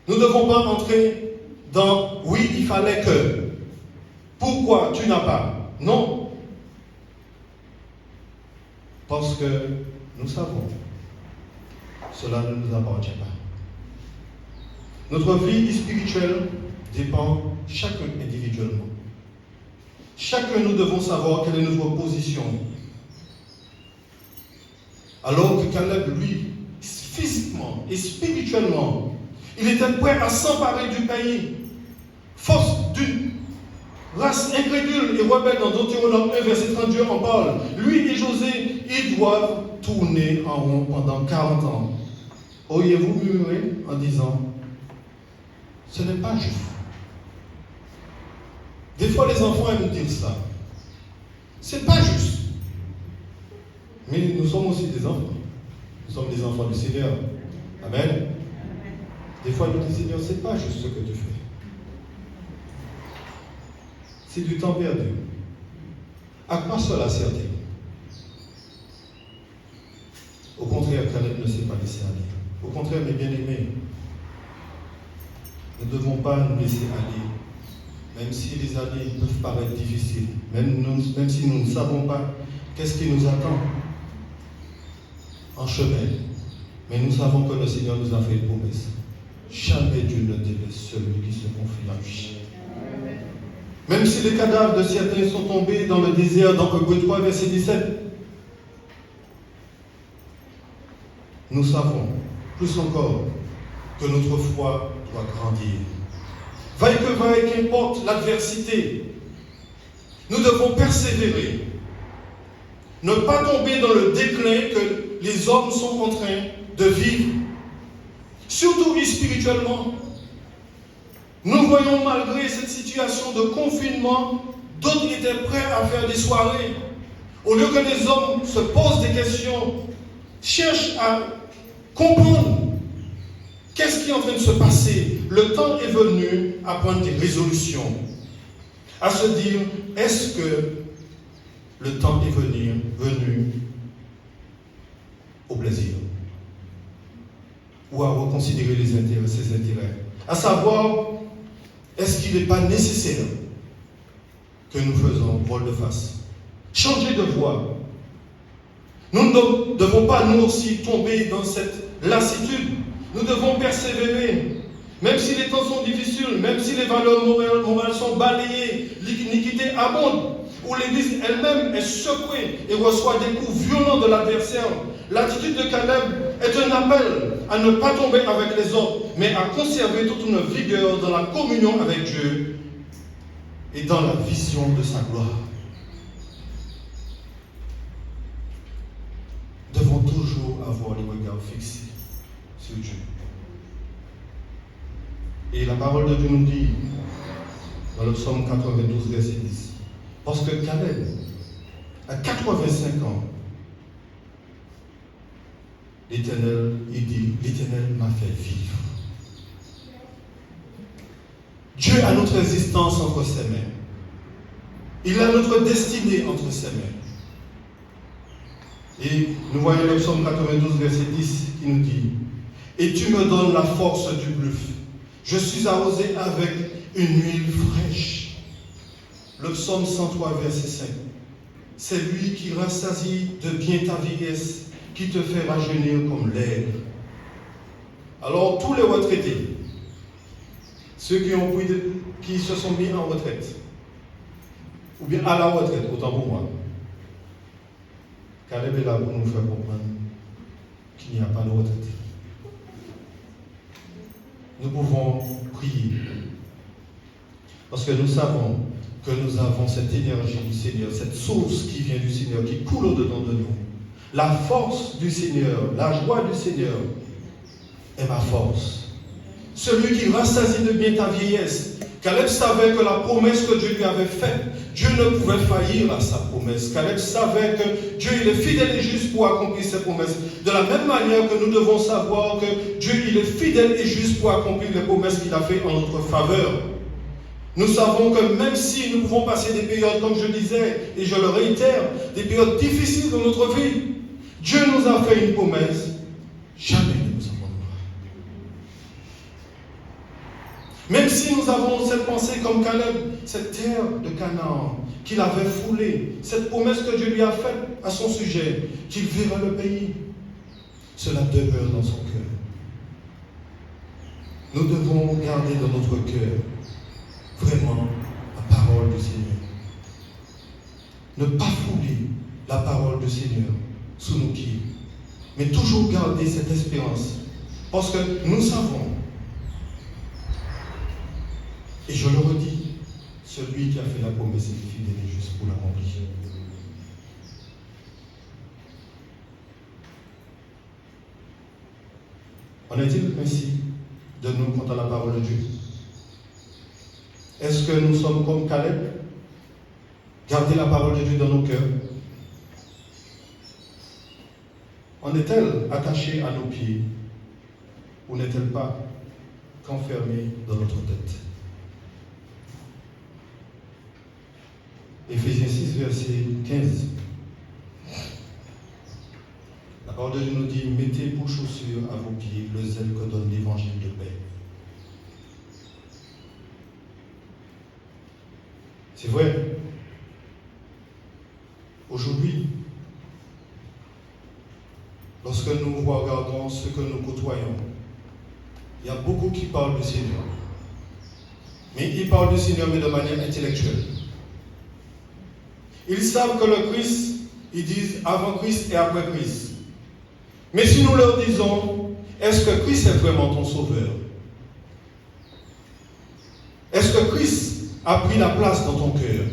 Nous ne devons pas entrer dans « oui, il fallait que ». Pourquoi tu n'as pas? Non. Parce que nous savons, cela ne nous appartient pas. Notre vie spirituelle dépend chacun individuellement. Chacun, nous devons savoir quelle est notre position. Alors que Caleb, lui, physiquement, et spirituellement. Il était prêt à s'emparer du pays. Force d'une race incrédule et rebelle dans Deutéronome 1, verset 30, Dieu en parle. Lui et José, ils doivent tourner en rond pendant 40 ans. Auriez-vous murmuré en disant, ce n'est pas juste. Des fois, les enfants aiment dire ça. C'est pas juste. Mais nous sommes aussi des enfants. Nous sommes des enfants du Seigneur. Amen. Des fois, nous disons, Seigneur, c'est pas juste ce que tu fais. C'est du temps perdu. À quoi cela sert-il? Au contraire, Caleb ne s'est pas laissé aller. Au contraire, mes bien-aimés, nous ne devons pas nous laisser aller, même si les années peuvent paraître difficiles, même si nous ne savons pas qu'est-ce qui nous attend en chemin. Mais nous savons que le Seigneur nous a fait une promesse. Jamais Dieu ne délaisse celui qui se confie en lui. Même si les cadavres de certains sont tombés dans le désert, dans Hébreux 3, verset 17, nous savons, plus encore, que notre foi doit grandir. Vaille que vaille, qu'importe l'adversité, nous devons persévérer. Ne pas tomber dans le déclin que les hommes sont en train de vivre. Surtout spirituellement. Nous voyons malgré cette situation de confinement, d'autres étaient prêts à faire des soirées. Au lieu que les hommes se posent des questions, cherchent à comprendre qu'est-ce qui est en train de se passer. Le temps est venu à prendre des résolutions, à se dire, est-ce que le temps est venu au plaisir, ou à reconsidérer ses intérêts, à savoir, est-ce qu'il n'est pas nécessaire que nous faisons volte de face, changer de voie. Nous ne devons pas nous aussi tomber dans cette lassitude. Nous devons persévérer, même si les temps sont difficiles, même si les valeurs morales sont balayées, l'iniquité abonde, où l'Église elle-même est secouée et reçoit des coups violents de l'adversaire. L'attitude de Caleb est un appel à ne pas tomber avec les autres, mais à conserver toute une vigueur dans la communion avec Dieu et dans la vision de sa gloire. Nous devons toujours avoir le regard fixé sur Dieu. Et la parole de Dieu nous dit, dans le psaume 92, verset 10, parce que Caleb, à 85 ans, l'Éternel, il dit, l'Éternel m'a fait vivre. Dieu a notre existence entre ses mains. Il a notre destinée entre ses mains. Et nous voyons le psaume 92, verset 10, qui nous dit, et tu me donnes la force du buffle. Je suis arrosé avec une huile fraîche. Le psaume 103, verset 5. C'est lui qui rassasie de bien ta vieillesse, qui te fait rajeunir comme l'herbe. Alors, tous les retraités, ceux qui se sont mis en retraite, ou bien à la retraite, autant pour moi, Caleb est là pour nous faire comprendre qu'il n'y a pas de retraite. Nous pouvons prier, parce que nous savons que nous avons cette énergie du Seigneur, cette source qui vient du Seigneur, qui coule au-dedans de nous. La force du Seigneur, la joie du Seigneur est ma force. Celui qui rassasie de bien ta vieillesse. Caleb savait que la promesse que Dieu lui avait faite, Dieu ne pouvait faillir à sa promesse. Caleb savait que Dieu il est fidèle et juste pour accomplir ses promesses. De la même manière que nous devons savoir que Dieu il est fidèle et juste pour accomplir les promesses qu'il a faites en notre faveur. Nous savons que même si nous pouvons passer des périodes, comme je disais, et je le réitère, des périodes difficiles dans notre vie, Dieu nous a fait une promesse, jamais ne nous abandonnera. Même si nous avons cette pensée comme Caleb, cette terre de Canaan qu'il avait foulée, cette promesse que Dieu lui a faite à son sujet, qu'il verra le pays, cela demeure dans son cœur. Nous devons garder dans notre cœur vraiment la parole du Seigneur. Ne pas fouler la parole du Seigneur sous nos pieds, mais toujours garder cette espérance Parce que nous savons, et je le redis, celui qui a fait la promesse est fidèle et juste pour la remplir. En est-il ainsi de nous quant à la parole de Dieu? Est-ce que nous sommes comme Caleb? Garder la parole de Dieu dans nos cœurs? En est-elle attachée à nos pieds? Ou n'est-elle pas qu'enfermée dans notre tête? Éphésiens 6, verset 15. La parole de Dieu nous dit: mettez pour chaussure à vos pieds le zèle que donne l'évangile de paix. C'est vrai. Aujourd'hui, lorsque nous regardons ce que nous côtoyons, il y a beaucoup qui parlent du Seigneur. Mais ils parlent du Seigneur, mais de manière intellectuelle. Ils savent que le Christ, ils disent avant Christ et après Christ. Mais si nous leur disons, est-ce que Christ est vraiment ton sauveur? Est-ce que Christ a pris la place dans ton cœur?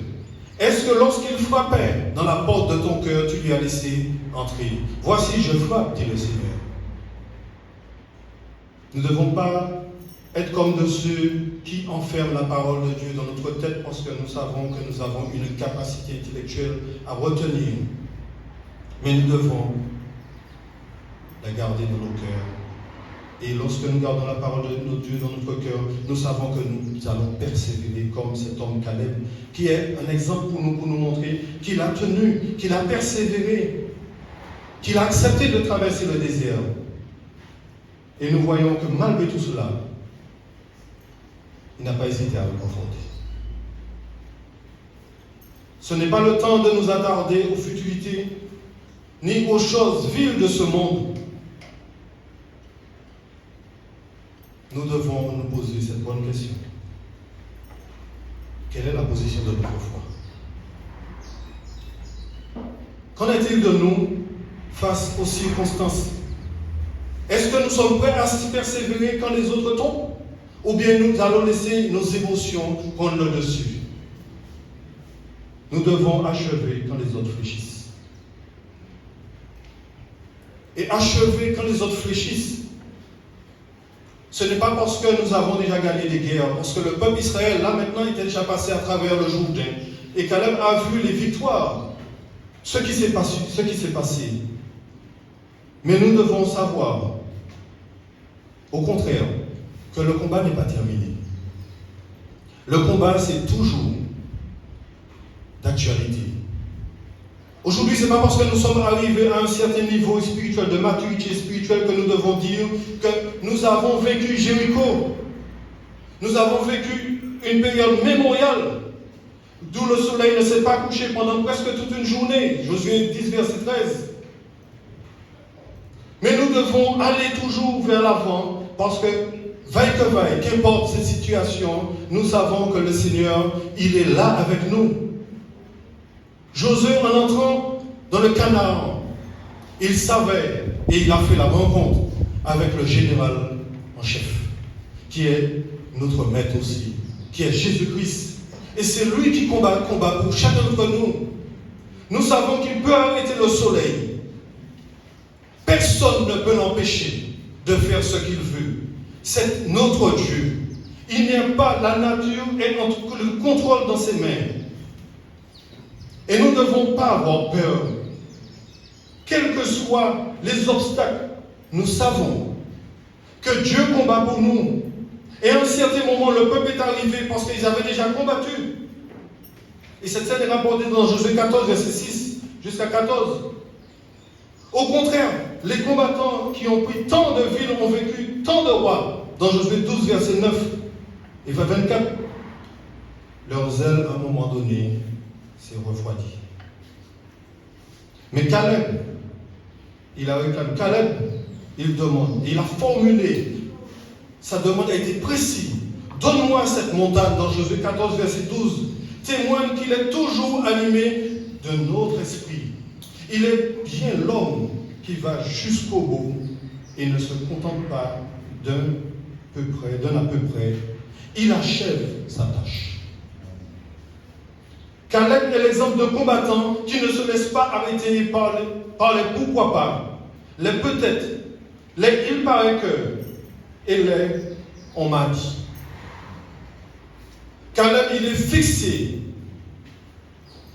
Est-ce que lorsqu'il frappait dans la porte de ton cœur, tu lui as laissé entrer? Voici, je frappe, dit le Seigneur. Nous ne devons pas être comme de ceux qui enferment la parole de Dieu dans notre tête parce que nous savons que nous avons une capacité intellectuelle à retenir. Mais nous devons la garder dans nos cœurs. Et lorsque nous gardons la parole de notre Dieu dans notre cœur, nous savons que nous allons persévérer comme cet homme Caleb, qui est un exemple pour nous montrer qu'il a tenu, qu'il a persévéré, qu'il a accepté de traverser le désert. Et nous voyons que malgré tout cela, il n'a pas hésité à reconforter. Ce n'est pas le temps de nous attarder aux futilités, ni aux choses viles de ce monde. Nous devons nous poser cette bonne question. Quelle est la position de notre foi? Qu'en est-il de nous face aux circonstances? Est-ce que nous sommes prêts à s'y persévérer quand les autres tombent? Ou bien nous allons laisser nos émotions prendre le dessus? Nous devons achever quand les autres fléchissent. Et achever quand les autres fléchissent, ce n'est pas parce que nous avons déjà gagné des guerres, parce que le peuple Israël, là maintenant, était déjà passé à travers le Jourdain. Et Caleb a vu les victoires, ce qui s'est passé. Mais nous devons savoir, au contraire, que le combat n'est pas terminé. Le combat, c'est toujours d'actualité. Aujourd'hui, ce n'est pas parce que nous sommes arrivés à un certain niveau spirituel, de maturité spirituelle, que nous devons dire que nous avons vécu Jéricho. Nous avons vécu une période mémoriale, d'où le soleil ne s'est pas couché pendant presque toute une journée. Josué 10, verset 13. Mais nous devons aller toujours vers l'avant, parce que, vaille que vaille, qu'importe cette situation, nous savons que le Seigneur, il est là avec nous. Josué, en entrant dans le Canaan, il savait, et il a fait la rencontre avec le général en chef, qui est notre maître aussi, qui est Jésus-Christ. Et c'est lui qui combat pour chacun d'entre nous. Nous savons qu'il peut arrêter le soleil. Personne ne peut l'empêcher de faire ce qu'il veut. C'est notre Dieu. Il n'y a pas la nature et le contrôle dans ses mains. Et nous ne devons pas avoir peur. Quels que soient les obstacles, nous savons que Dieu combat pour nous. Et à un certain moment, le peuple est arrivé parce qu'ils avaient déjà combattu. Et cette scène est rapportée dans Josué 14, verset 6 jusqu'à 14. Au contraire, les combattants qui ont pris tant de villes ont vécu tant de rois. Dans Josué 12, verset 9 et 24, leur zèle, à un moment donné, s'est refroidi. Mais Caleb, il a réclamé. Caleb, il demande. Il a formulé. Sa demande a été précise. Donne-moi cette montagne dans Josué 14, verset 12. Témoigne qu'il est toujours animé de notre esprit. Il est bien l'homme qui va jusqu'au bout et ne se contente pas d'un à peu près. Il achève sa tâche. Caleb est l'exemple d'un combattant qui ne se laisse pas arrêter par les pourquoi pas, les peut-être, les il paraît que et les on m'a dit. Caleb, il est fixé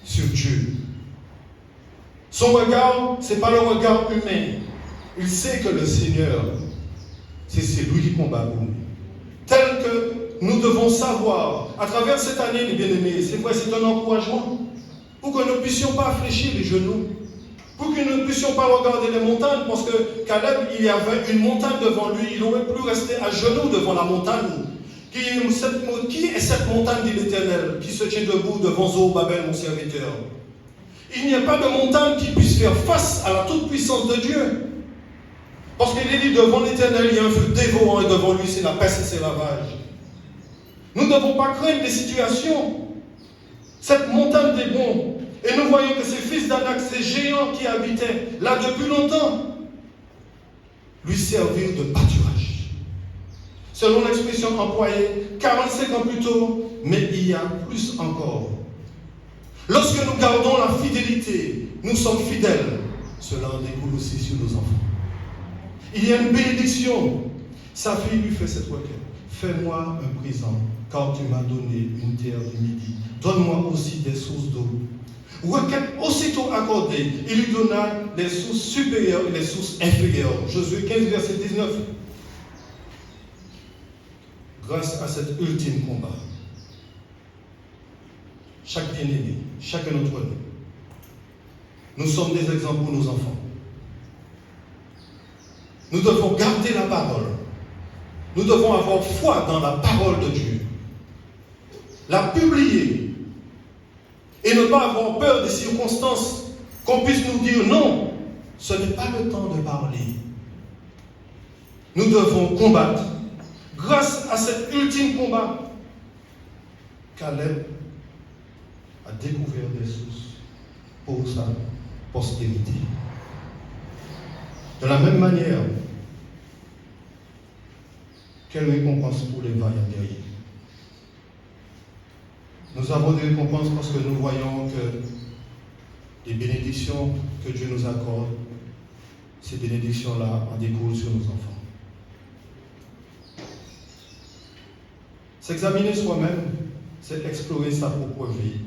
sur Dieu. Son regard, ce n'est pas le regard humain. Il sait que le Seigneur, c'est lui qui combat pour nous. Tel que nous devons savoir, à travers cette année, les bien-aimés, c'est vrai, c'est un encouragement, pour que nous ne puissions pas fléchir les genoux, pour que nous ne puissions pas regarder les montagnes, parce que Caleb, il y avait une montagne devant lui, il n'aurait plus resté à genoux devant la montagne. Qui est cette montagne, dit l'Éternel, qui se tient debout devant Zorobabel, mon serviteur? Il n'y a pas de montagne qui puisse faire face à la toute-puissance de Dieu. Parce qu'il est dit, devant l'Éternel, il y a un feu dévorant, et devant lui, c'est la peste et ses ravages. Nous ne devons pas craindre des situations. Cette montagne des bons, et nous voyons que ces fils d'Anak, ces géants qui habitaient là depuis longtemps, lui servirent de pâturage. Selon l'expression employée, 45 ans plus tôt, mais il y a plus encore. Lorsque nous gardons la fidélité, nous sommes fidèles. Cela en découle aussi sur nos enfants. Il y a une bénédiction. Sa fille lui fait cette requête. Fais-moi un présent, car tu m'as donné une terre du midi. Donne-moi aussi des sources d'eau. Requête aussitôt accordée. Il lui donna les sources supérieures et les sources inférieures. Josué 15, verset 19. Grâce à cet ultime combat, chaque bien-aimé, chacun d'entre nous sommes des exemples pour nos enfants. Nous devons garder la parole. Nous devons avoir foi dans la parole de Dieu. La publier. Et ne pas avoir peur des circonstances. Qu'on puisse nous dire non, ce n'est pas le temps de parler. Nous devons combattre. Grâce à cet ultime combat, Caleb a découvert des sources pour sa postérité. De la même manière, quelle récompense pour les vaillants guerriers? Nous avons des récompenses parce que nous voyons que les bénédictions que Dieu nous accorde, ces bénédictions-là en découlent sur nos enfants. S'examiner soi-même, c'est explorer sa propre vie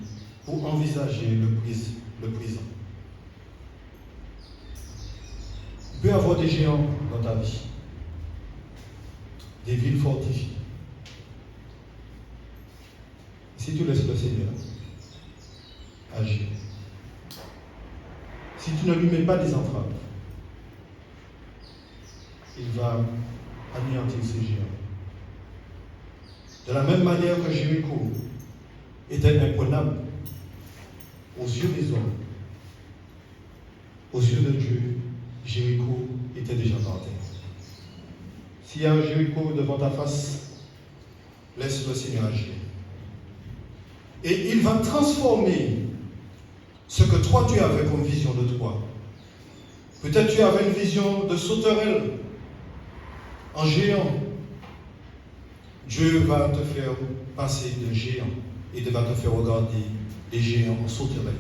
pour envisager le présent. Il peut y avoir des géants dans ta vie, des villes fortifiées. Si tu laisses le Seigneur agir, si tu ne lui mets pas des entraves, il va anéantir ces géants. De la même manière que Jéricho était imprenable aux yeux des hommes, aux yeux de Dieu, Jéricho était déjà par terre. S'il y a un Jéricho devant ta face, laisse le Seigneur agir. Et il va transformer ce que toi tu avais comme vision de toi. Peut-être tu avais une vision de sauterelle en géant. Dieu va te faire passer de géant et va te faire regarder les géants en sauterelle.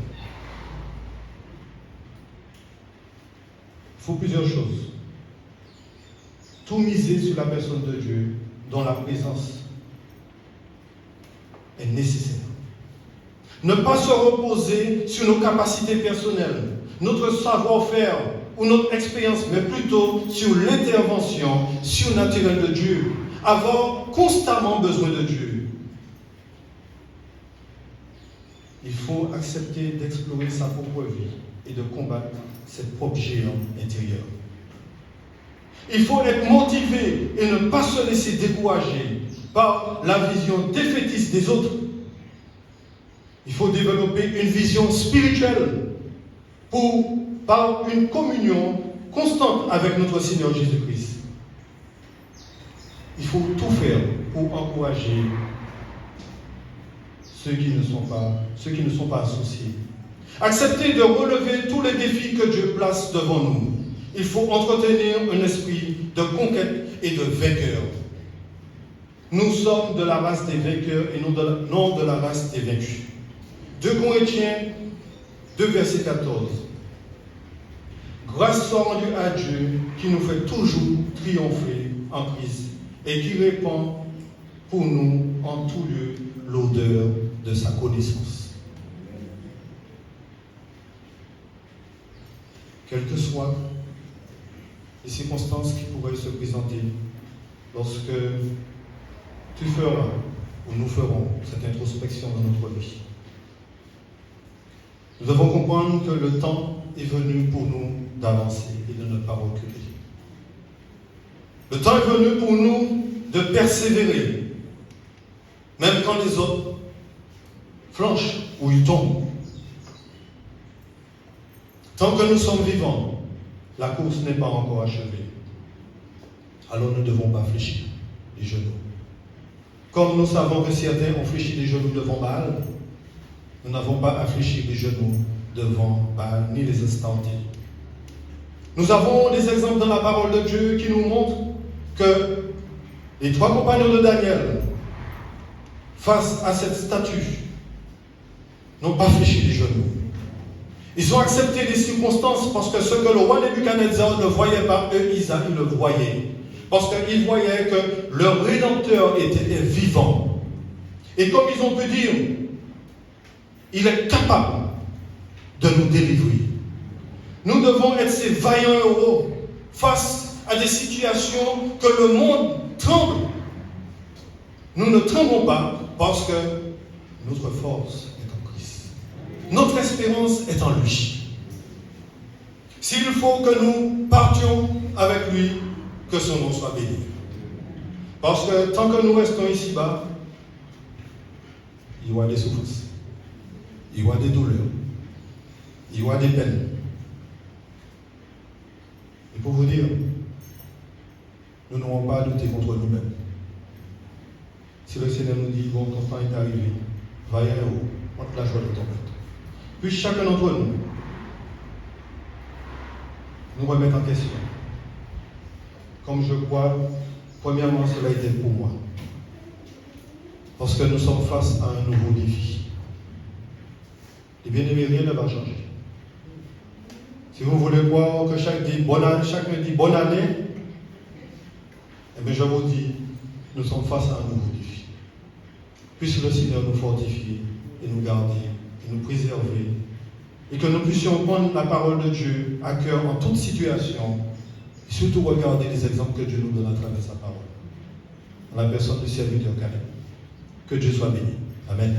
Il faut plusieurs choses. Tout miser sur la personne de Dieu, dont la présence est nécessaire. Ne pas se reposer sur nos capacités personnelles, notre savoir-faire ou notre expérience, mais plutôt sur l'intervention surnaturelle de Dieu. Avoir constamment besoin de Dieu. Il faut accepter d'explorer sa propre vie et de combattre ses propres géants intérieurs. Il faut être motivé et ne pas se laisser décourager par la vision défaitiste des autres. Il faut développer une vision spirituelle par une communion constante avec notre Seigneur Jésus-Christ. Il faut tout faire pour encourager ceux qui ne sont pas associés. Accepter de relever tous les défis que Dieu place devant nous. il faut entretenir un esprit de conquête et de vainqueur. Nous sommes de la race des vainqueurs et non de la race des vaincus. 2 Corinthiens 2, verset 14. Grâce soit rendue à Dieu qui nous fait toujours triompher en Christ et qui répand pour nous en tout lieu l'odeur de sa connaissance. Quelles que soient les circonstances qui pourraient se présenter lorsque tu feras ou nous ferons cette introspection dans notre vie, nous devons comprendre que le temps est venu pour nous d'avancer et de ne pas reculer. Le temps est venu pour nous de persévérer, même quand les autres flanchent ou ils tombent. Tant que nous sommes vivants, la course n'est pas encore achevée. Alors nous ne devons pas fléchir les genoux. Comme nous savons que certains ont fléchi les genoux devant Baal, nous n'avons pas à fléchir les genoux devant Baal, ni les instanter. Nous avons des exemples dans la parole de Dieu qui nous montrent que les 3 compagnons de Daniel, face à cette statue, n'ont pas fléchi les genoux. Ils ont accepté les circonstances parce que ce que le roi Nebuchadnezzar ne voyait pas, eux, ils le voyaient. Parce qu'ils voyaient que leur Rédempteur était vivant. Et comme ils ont pu dire, il est capable de nous délivrer. Nous devons être ces vaillants héros face à des situations que le monde tremble. Nous ne tremblons pas parce que notre force est en Christ. Notre espérance est en lui. S'il faut que nous partions avec lui, que son nom soit béni. Parce que tant que nous restons ici-bas, il y aura des souffrances, il y aura des douleurs, il y aura des peines. Et pour vous dire, nous n'aurons pas à lutter contre nous-mêmes. Si le Seigneur nous dit, bon, ton temps est arrivé, va y aller haut, entre la joie de ton maître. Puis chacun d'entre nous remettre en question. Comme je crois, premièrement, cela a été pour moi. Parce que nous sommes face à un nouveau défi. Et bien aimé, rien ne va changer. Si vous voulez voir que chacun dit bonne année, eh bien je vous dis, nous sommes face à un nouveau défi. Puisse le Seigneur nous fortifier et nous garder et nous préserver. Et que nous puissions prendre la parole de Dieu à cœur en toute situation. Et surtout regarder les exemples que Dieu nous donne à travers sa parole. Dans la personne du serviteur Caleb. Que Dieu soit béni. Amen.